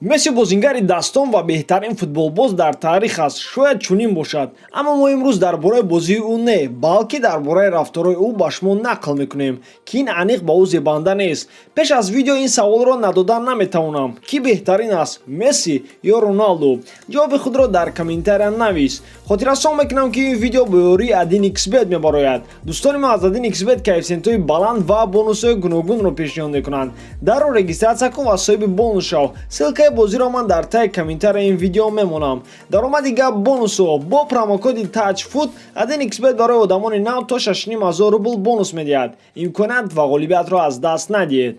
месси бозингари дастон ва беҳтарин футболбоз дар таърих аст. шояд чунин бошад, аммо мо имрӯз дар бораи бозии ӯ не, балки дар бораи рафторои ӯ ба шумо нақл мекунем ки ин аниқ ба ӯ зебанда нест. пеш аз видео ин саволро надодан наметавонам: ки беҳтарин аст, месси ё роналду? ҷавоби худро дар комментария навис. хотиррасон мекунам ки ин видео бо ёрии AdinXBet мебарояд. дӯстони мо аз AdinXBet коэффициентҳои баланд ва бонусҳои гуногунро пешниҳод мекунанд. дарров регистратсия кун ва соҳиби бонус шав. ссилкаи бозиро ман дар таги комментария ин видео мемонам. даромади гап бонусҳо: бо промокоди TouchFoot AdinXBet барои одамони нав то 6500 рубл бонус медиҳад. имконият ва ғолибиятро аз даст надиҳед.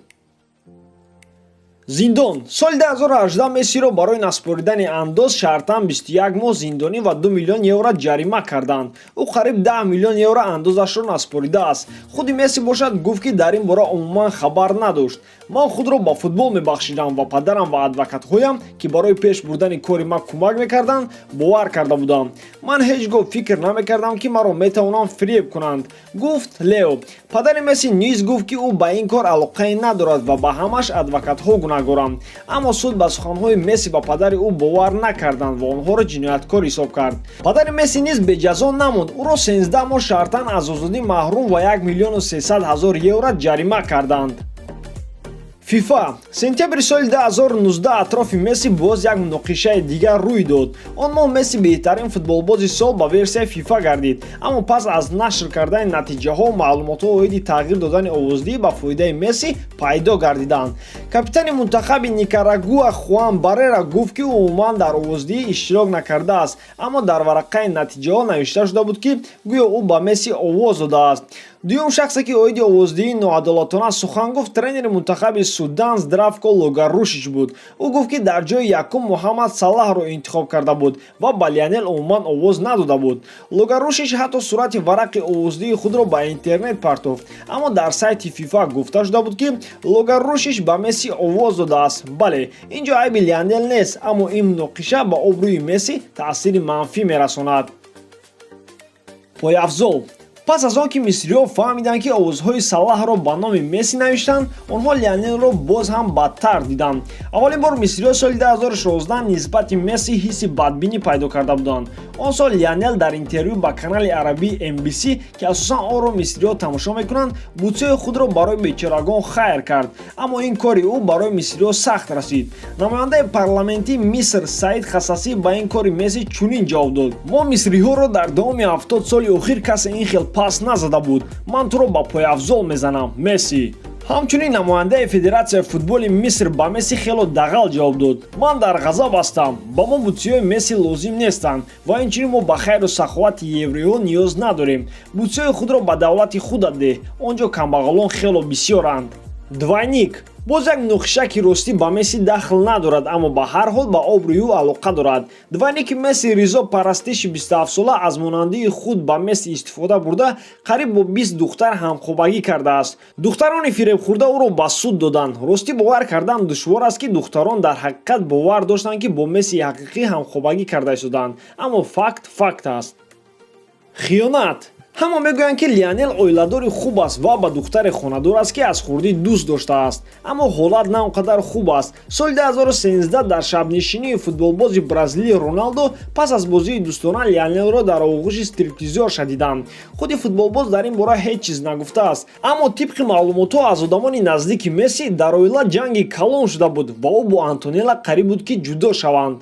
зиндон. соли 2018 мессиро барои наспоридани андоз шартан 21 моҳ зиндонӣ ва 2 миллион евро ҷарима карданд. ӯ қариб 10 миллион евро андозашро наспоридааст. худи месси бошад гуфт ки дар ин бора умуман хабар надошт. ман худро ба футбол мебахшидам ва падарам ва адвокатҳоям ки барои пеш бурдани кори ман кӯмак мекарданд бовар карда будам. ман ҳеҷ гоҳ фикр намекардам ки маро метавонанд фиреб кунанд, гуфт Лео. падари месси низ гуфт ки ӯ ба ин кор алоқае надорад ва ба ҳамаш адвокатҳо гуноҳгоранд. аммо суд ба суханҳои месси ба падари ӯ бовар накарданд ва онҳоро ҷинояткор ҳисоб кард. падари месси низ беҷазо намонд. ӯро 13 моҳ шартан аз озодӣ маҳрум ва 1 миллион 300 ҳазор евро ҷарима карданд. FIFA. сентябри соли 2019 атрофи месси боз як муноқишаи дигар рӯй дод. он моҳ месси беҳтарин футболбози сол ба версияи FIFA гардид, аммо пас аз нашр кардани натиҷаҳо маълумотҳо оиди тағйир додани овоздиҳӣ ба фоидаи месси пайдо гардиданд. капитани мунтахаби Никарагуа Хуан Баррера гуфт ки ӯ умуман дар овоздиҳӣ иштирок накардааст, аммо дар варақаи натиҷаҳо навишта шуда буд ки гӯё ӯ ба месси овоз додааст. дуюм шахсе ки оиди овоздиҳии ноадолатона сухан гуфт тренери мунтахаби Судан Здравко Логарушич буд. ӯ гуфт ки дар ҷои якум Муҳаммад Салаҳро интихоб карда буд ва ба Лионел умуман овоз надода буд. Логарушич ҳатто сурати варақи овоздиҳии худро ба интернет партофт, аммо дар сайти FIFA гуфта шуда буд ки Логарушич ба месси овоз додааст. бале, ин ҷо айби Лионел нест, аммо ин муноқиша ба обрӯи месси таъсири манфӣ мерасонад. пойафзол. пас аз он ки мисриҳо фаҳмиданд ки овозҳои Салаҳро ба номи Месси навиштанд, онҳо Лионелро боз ҳам бадтар диданд. аввалин бор мисриҳо соли 2016 нисбати Месси ҳисси бадбинӣ пайдо карда буданд. он сол Лионел дар интервю ба канали арабии MBC ки асосан онро мисриҳо тамошо мекунанд, бутсаи худро барои бечорагон хайр кард, аммо ин кори ӯ барои мисриҳо сахт расид. намояндаи парламентии Миср Саид Хасасӣ ба ин кори Месси чунин ҷавоб дод: мо мисриҳоро дар давоми 70 соли охир касе ин хел пас назада буд. ман туро ба пойафзол мезанам, Месси. ҳамчунин намояндаи федератсияи футболи Миср ба Месси хело дағал ҷавоб дод: ман дар ғазаб ҳастам, ба мо бутсиҳои Месси лозим нестанд ва инчунин мо ба хайру саховати евреҳо ниёз надорем. бутсиҳои худро ба давлати худат деҳ, он ҷо камбағалон хело бисёранд. двойник. боз як муноқиша ки ростӣ ба Месси дахл надорад, аммо ба ҳар ҳол ба обрӯи ӯ алоқа дорад. двойники Месси Ризо Парастиши 27-сола аз монандии худ ба Месси истифода бурда қариб бо 20 духтар ҳамхобагӣ кардааст. духтарони фиребхӯрда ӯро ба суд доданд. ростӣ бовар кардан душвор аст ки духтарон дар ҳақиқат бовар доштанд ки бо Месси ҳақиқӣ ҳамхобагӣ карда истоданд, аммо факт аст. хиёнат. ҳама мегӯянд ки Лионел оиладори хуб аст ва ба духтаре хонадор аст ки аз хурдӣ дӯст доштааст, аммо ҳолат на он қадар хуб аст. соли 2013 дар шабнишинии футболбози бразилӣ Роналдо пас аз бозии дӯстона Лионелро дар оғӯши стриптизёрша диданд. худи футболбоз дар ин бора ҳеҷ чиз нагуфтааст, аммо тибқи маълумотҳо аз одамони наздики Месси дар оила ҷанги калон шуда буд ва ӯ бо Антонелла қариб буд ки ҷудо шаванд.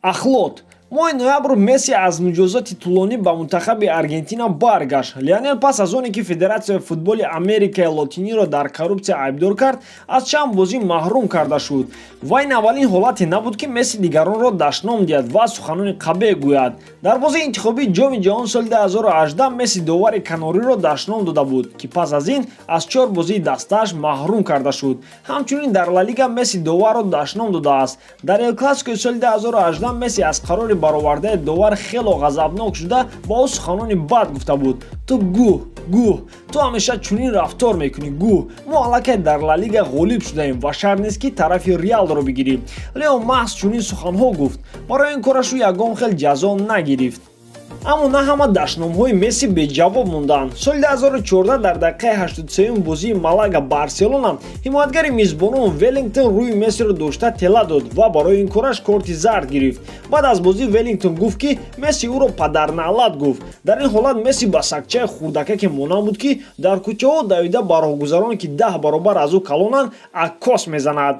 ахлот. моҳи ноябр Месси аз муҷозоти тӯлонӣ ба мунтахаби Аргентина баргашт. Лионел пас аз оне ки Федератсияи футболи Америкаи Лотиниро дар коррупсия айбдор кард, аз чанд бозӣ маҳрум карда шуд. ва ин аввалин ҳолате набуд ки Месси дигаронро дашном диҳад ва суханони қабеҳ гӯяд. дар бозии интихобии ҷоми ҷаҳон соли 2018 Месси довари Канориро дашном дода буд, ки пас аз ин аз 4 бозии дастааш маҳрум карда шуд. ҳамчунин дар Ла Лига Месси доварро дашном додааст. дар Эл Классикои соли 2018 Месси аз қарори баровардаи довар хело ғазабнок шуда ба ӯ суханони бад гуфта буд: ту гӯҳ, ту ҳамеша чунин рафтор мекунӣ, гӯҳ. мо аллакай дар Ла Лига ғолиб шудаем ва шарт нест ки тарафи Реалро бигирӣ. Лео маҳз чунин суханҳо гуфт. барои ин кораш ӯ ягон хел ҷазо нагирифт. аммо на ҳама даштномаҳои Месси беҷавоб монданд. Соли 2014 дар дақиқаи 83 бозии Малага Барселона ҳимоятгари мизбонон Веллингтон рӯи Мессиро дошта тела дод ва барои ин кораш корти зард гирифт. Баъд аз бозӣ Веллингтон гуфт ки Месси ӯро падарнаълат гуфт. Дар ин ҳолат Месси ба сагчаи хурдакаке монанд буд ки дар кӯчаҳо давида ба роҳгузарон ки 10 баробар аз ӯ калонанд аккос мезанад.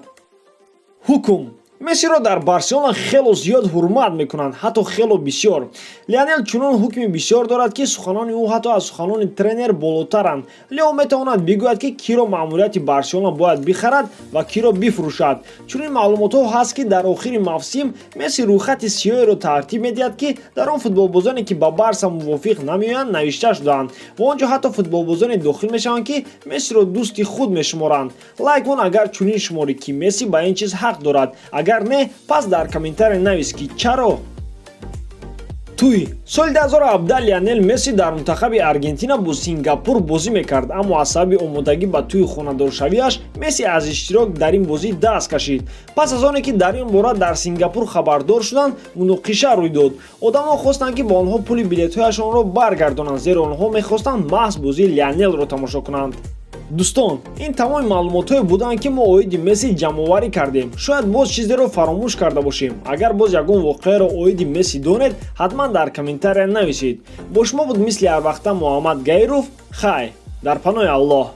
ҳукм: Мессиро дар Барселона хело зиёд ҳурмат мекунанд, ҳатто хело бисёр. Лионел чунон ҳукми бисёр дорад ки суханони ӯ ҳатто аз суханони тренер болотаранд. Лео метавонад бигӯяд ки киро маъмурияти Барселона бояд бихарад ва киро бифурӯшад. Чунин маълумотҳо ҳаст ки дар охири мавсим Месси рӯйхати сиёҳеро тартиб медиҳад ки дар он футболбозоне ки ба Барса мувофиқ намеоянд навишта шуданд ва он ҷо ҳатто футболбозоне дохил мешаванд ки Мессиро дӯсти худ мешуморанд. Лайк кун агар чунин шуморӣ ки Месси ба ин чиз ҳақ дорад. Агар не, пас дар комментария навис ки чаро. Туй соли 2017 Лионел Месси дар мунтахаби Аргентина бо Сингапур бозӣ мекард, аммо аз сабаби омодагӣ ба тӯи хонадоршавиаш Месси аз иштирок дар ин бозӣ даст кашид. Пас аз оне ки дар ин бора дар Сингапур хабардор шуданд, муноқиша рӯй дод. Одамон хостанд ки ба онҳо пули билетҳояшонро баргардонанд, зеро онҳо мехостанд маҳз бозии Лионелро тамошо кунанд. Дӯстон, ин тамоми маълумотҳое буданд ки мо оиди Месси ҷамъоварӣ кардем. Шояд боз чизеро фаромӯш карда бошем. Агар боз ягон воқеаро оиди Месси донед, ҳатман дар комментария нависед. Бо шумо буд мисли ҳарвақта Муҳаммад Гайров. Хай, дар паноҳи Аллоҳ.